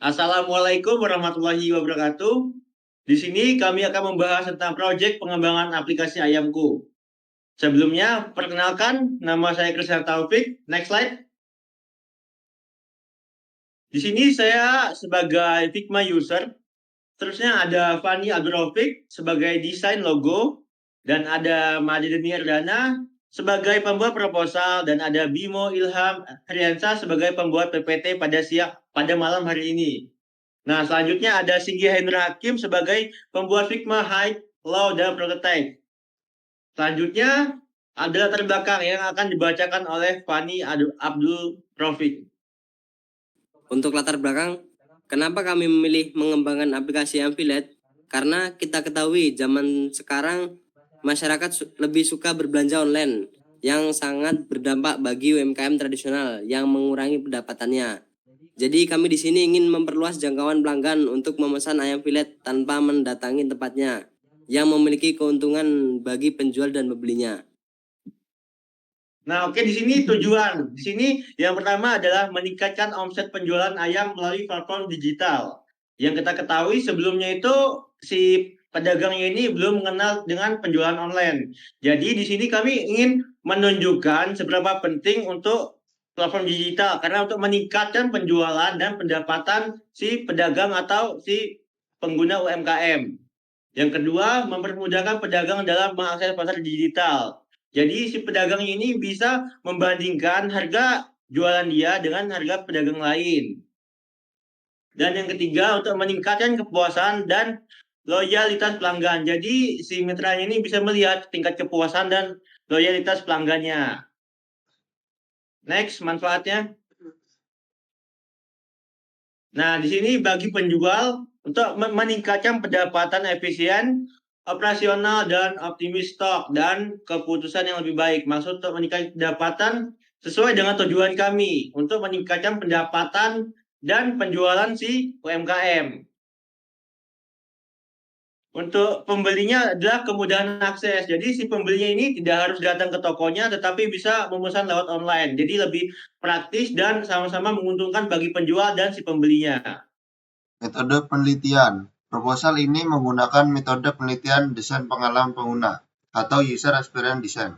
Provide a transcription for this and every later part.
Assalamualaikum warahmatullahi wabarakatuh. Di sini kami akan membahas tentang proyek pengembangan aplikasi Ayamku. Sebelumnya, perkenalkan nama saya Krisna Taufik. Next slide. Di sini saya sebagai Figma user. Terusnya ada Fani Abdurrafiq sebagai desain logo. Dan ada Madidani Ardana sebagai pembuat proposal. Dan ada Bimo Ilham Hriansa sebagai pembuat PPT pada malam hari ini. Nah, selanjutnya ada Singgi Hendra Hakim sebagai pembuat Figma High, Low, dan Prototype. Selanjutnya ada latar belakang yang akan dibacakan oleh Fani Abdul Rafiq. Untuk latar belakang, kenapa kami memilih mengembangkan aplikasi Affiliate? Karena kita ketahui zaman sekarang masyarakat lebih suka berbelanja online yang sangat berdampak bagi UMKM tradisional yang mengurangi pendapatannya. Jadi kami di sini ingin memperluas jangkauan pelanggan untuk memesan ayam filet tanpa mendatangi tempatnya yang memiliki keuntungan bagi penjual dan pembelinya. Nah, oke, di sini tujuan. Di sini yang pertama adalah meningkatkan omset penjualan ayam melalui platform digital. Yang kita ketahui sebelumnya itu si pedagangnya ini belum mengenal dengan penjualan online. Jadi di sini kami ingin menunjukkan seberapa penting untuk platform digital karena untuk meningkatkan penjualan dan pendapatan si pedagang atau si pengguna UMKM. Yang kedua, mempermudahkan pedagang dalam mengakses pasar digital. Jadi si pedagang ini bisa membandingkan harga jualan dia dengan harga pedagang lain. Dan yang ketiga, untuk meningkatkan kepuasan dan loyalitas pelanggan. Jadi si mitranya ini bisa melihat tingkat kepuasan dan loyalitas pelanggannya. Next, manfaatnya. Nah, di sini bagi penjual untuk meningkatkan pendapatan efisien, operasional, dan optimis stok, dan keputusan yang lebih baik. Maksud untuk meningkatkan pendapatan sesuai dengan tujuan kami untuk meningkatkan pendapatan dan penjualan si UMKM. Untuk pembelinya adalah kemudahan akses. Jadi si pembelinya ini tidak harus datang ke tokonya, tetapi bisa memesan lewat online. Jadi lebih praktis dan sama-sama menguntungkan bagi penjual dan si pembelinya. Metode penelitian. Proposal ini menggunakan metode penelitian desain pengalaman pengguna atau User Experience Design.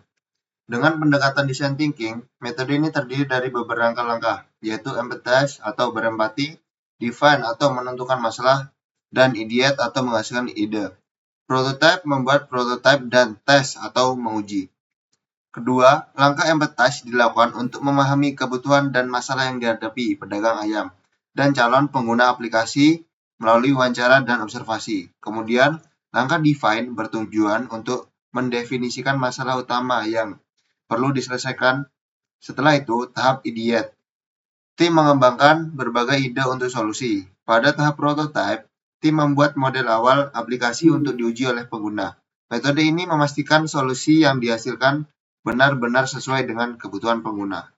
Dengan pendekatan design thinking, metode ini terdiri dari beberapa langkah, yaitu empathize atau berempati, define atau menentukan masalah, dan ideate atau menghasilkan ide. Prototype membuat prototype dan tes atau menguji. Kedua, langkah empathize dilakukan untuk memahami kebutuhan dan masalah yang dihadapi pedagang ayam dan calon pengguna aplikasi melalui wawancara dan observasi. Kemudian, langkah define bertujuan untuk mendefinisikan masalah utama yang perlu diselesaikan. Setelah itu, tahap ideate. Tim mengembangkan berbagai ide untuk solusi. Pada tahap prototype, tim membuat model awal aplikasi untuk diuji oleh pengguna. Metode ini memastikan solusi yang dihasilkan benar-benar sesuai dengan kebutuhan pengguna.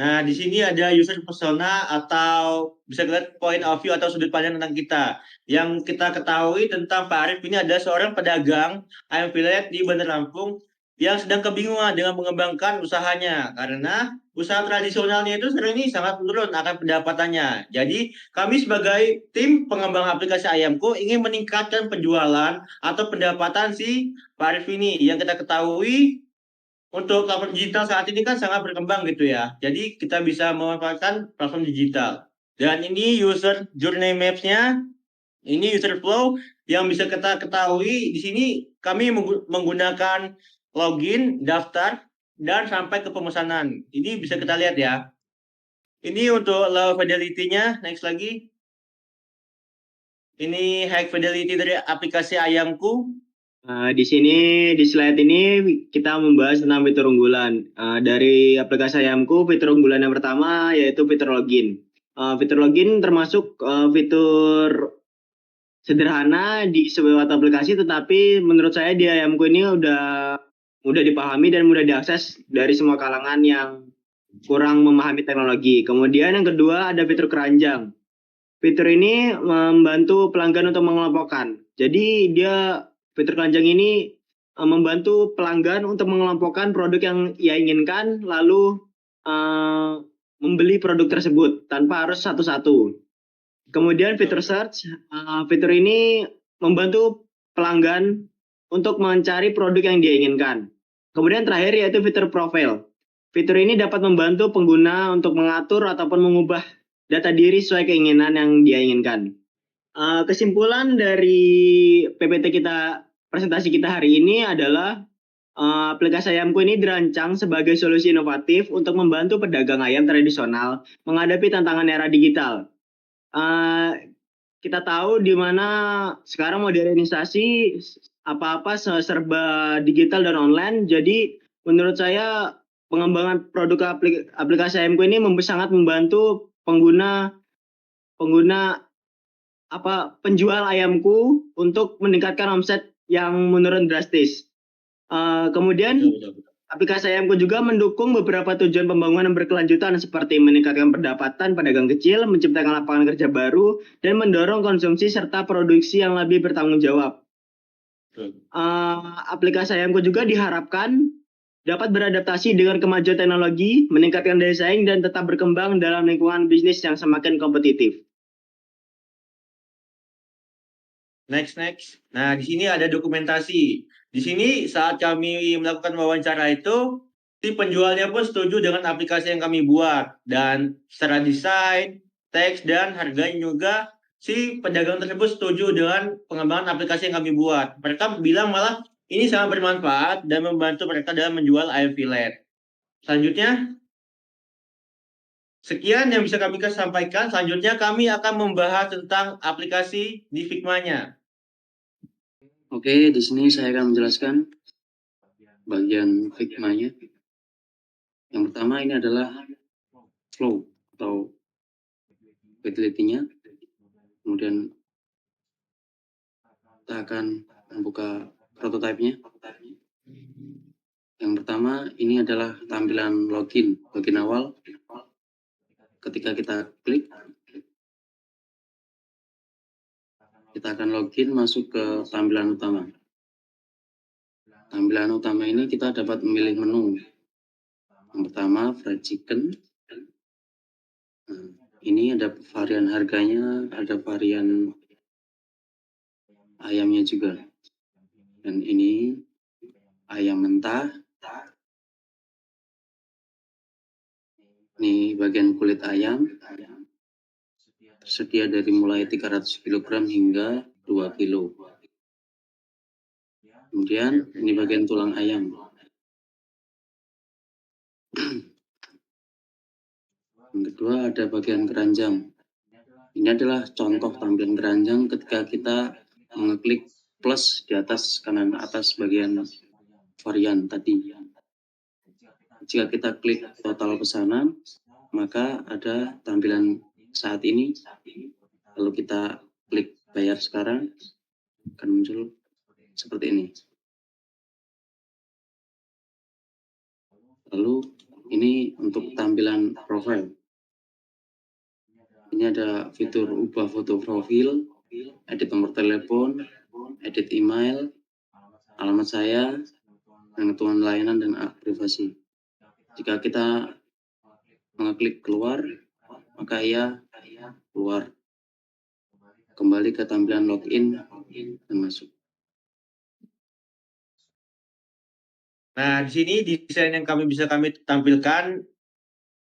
Nah, di sini ada user persona atau bisa lihat point of view atau sudut pandang tentang kita. Yang kita ketahui tentang Pak Arif ini ada seorang pedagang ayam filet di Bandar Lampung yang sedang kebingungan dengan mengembangkan usahanya karena usaha tradisionalnya itu sekarang ini sangat menurun akan pendapatannya. Jadi, kami sebagai tim pengembang aplikasi Ayamku ingin meningkatkan penjualan atau pendapatan si Pak Arif ini. Yang kita ketahui untuk platform digital saat ini kan sangat berkembang gitu ya. Jadi kita bisa memanfaatkan platform digital. Dan ini user journey maps-nya, ini user flow yang bisa kita ketahui di sini kami menggunakan login, daftar, dan sampai ke pemesanan. Ini bisa kita lihat ya. Ini untuk low fidelity-nya, next lagi. Ini high fidelity dari aplikasi Ayamku. Di sini di slide ini kita membahas tentang fitur unggulan. Dari aplikasi Ayamku, fitur unggulan yang pertama yaitu fitur login. Fitur login termasuk fitur sederhana di sebuah aplikasi, tetapi menurut saya di Ayamku ini udah mudah dipahami dan mudah diakses dari semua kalangan yang kurang memahami teknologi. Kemudian yang kedua ada fitur keranjang. Fitur ini membantu pelanggan untuk mengelompokkan. Jadi fitur keranjang ini membantu pelanggan untuk mengelompokkan produk yang ia inginkan, lalu membeli produk tersebut tanpa harus satu-satu. Kemudian fitur search, fitur ini membantu pelanggan untuk mencari produk yang dia inginkan. Kemudian terakhir yaitu fitur profile. Fitur ini dapat membantu pengguna untuk mengatur ataupun mengubah data diri sesuai keinginan yang dia inginkan. Kesimpulan dari PPT kita, presentasi kita hari ini adalah aplikasi Ayamku ini dirancang sebagai solusi inovatif untuk membantu pedagang ayam tradisional menghadapi tantangan era digital. Kita tahu di mana sekarang modernisasi apa-apa serba digital dan online. Jadi menurut saya pengembangan produk aplikasi Ayamku ini sangat membantu pengguna penjual ayamku untuk meningkatkan omset yang menurun drastis. Kemudian aplikasi Ayamku juga mendukung beberapa tujuan pembangunan berkelanjutan seperti meningkatkan pendapatan pedagang kecil, menciptakan lapangan kerja baru, dan mendorong konsumsi serta produksi yang lebih bertanggung jawab. Aplikasi Ayamku juga diharapkan dapat beradaptasi dengan kemajuan teknologi, meningkatkan daya saing, dan tetap berkembang dalam lingkungan bisnis yang semakin kompetitif. Next. Nah, di sini ada dokumentasi. Di sini saat kami melakukan wawancara itu, si penjualnya pun setuju dengan aplikasi yang kami buat. Dan secara desain, teks, dan harganya juga, si pedagang tersebut setuju dengan pengembangan aplikasi yang kami buat. Mereka bilang malah ini sangat bermanfaat dan membantu mereka dalam menjual ayam filet. Selanjutnya, sekian yang bisa kami sampaikan. Selanjutnya kami akan membahas tentang aplikasi di Figma-nya. Oke, di sini saya akan menjelaskan bagian Figma-nya. Yang pertama ini adalah flow atau utility-nya. Kemudian kita akan membuka prototipe-nya. Yang pertama ini adalah tampilan login awal. Ketika kita klik, kita akan login masuk ke tampilan utama. Tampilan utama ini kita dapat memilih menu. Yang pertama fried chicken. Nah, ini ada varian harganya, ada varian ayamnya juga. Dan ini ayam mentah. Ini bagian kulit ayam. Tersedia dari mulai 300 kg hingga 2 kg. Kemudian ini bagian tulang ayam. Yang kedua ada bagian keranjang. Ini adalah contoh tampilan keranjang ketika kita mengeklik plus di atas kanan atas bagian varian tadi. Jika kita klik total pesanan, maka ada tampilan saat ini. Lalu kita klik bayar sekarang, akan muncul seperti ini. Lalu ini untuk tampilan profile. Ini ada fitur ubah foto profil, edit nomor telepon, edit email, alamat saya, pengetahuan layanan, dan privasi. Jika kita mengeklik keluar, maka ia keluar. Kembali ke tampilan login dan masuk. Nah, di sini desain yang bisa kami tampilkan.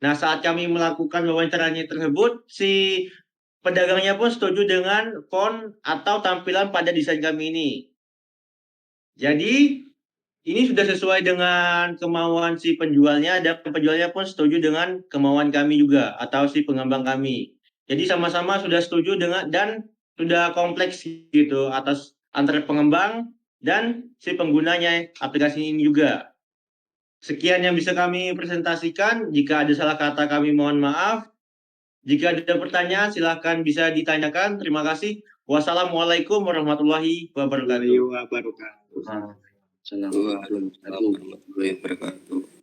Nah, saat kami melakukan wawancaranya tersebut, si pedagangnya pun setuju dengan font atau tampilan pada desain kami ini. Jadi, ini sudah sesuai dengan kemauan si penjualnya, dan penjualnya pun setuju dengan kemauan kami juga, atau si pengembang kami. Jadi sama-sama sudah setuju dengan dan sudah kompleks gitu atas antara pengembang dan si penggunanya aplikasi ini juga. Sekian yang bisa kami presentasikan. Jika ada salah kata kami mohon maaf. Jika ada pertanyaan silahkan bisa ditanyakan. Terima kasih. Wassalamualaikum warahmatullahi wabarakatuh. Wabarakatuh. Assalamualaikum warahmatullahi wabarakatuh.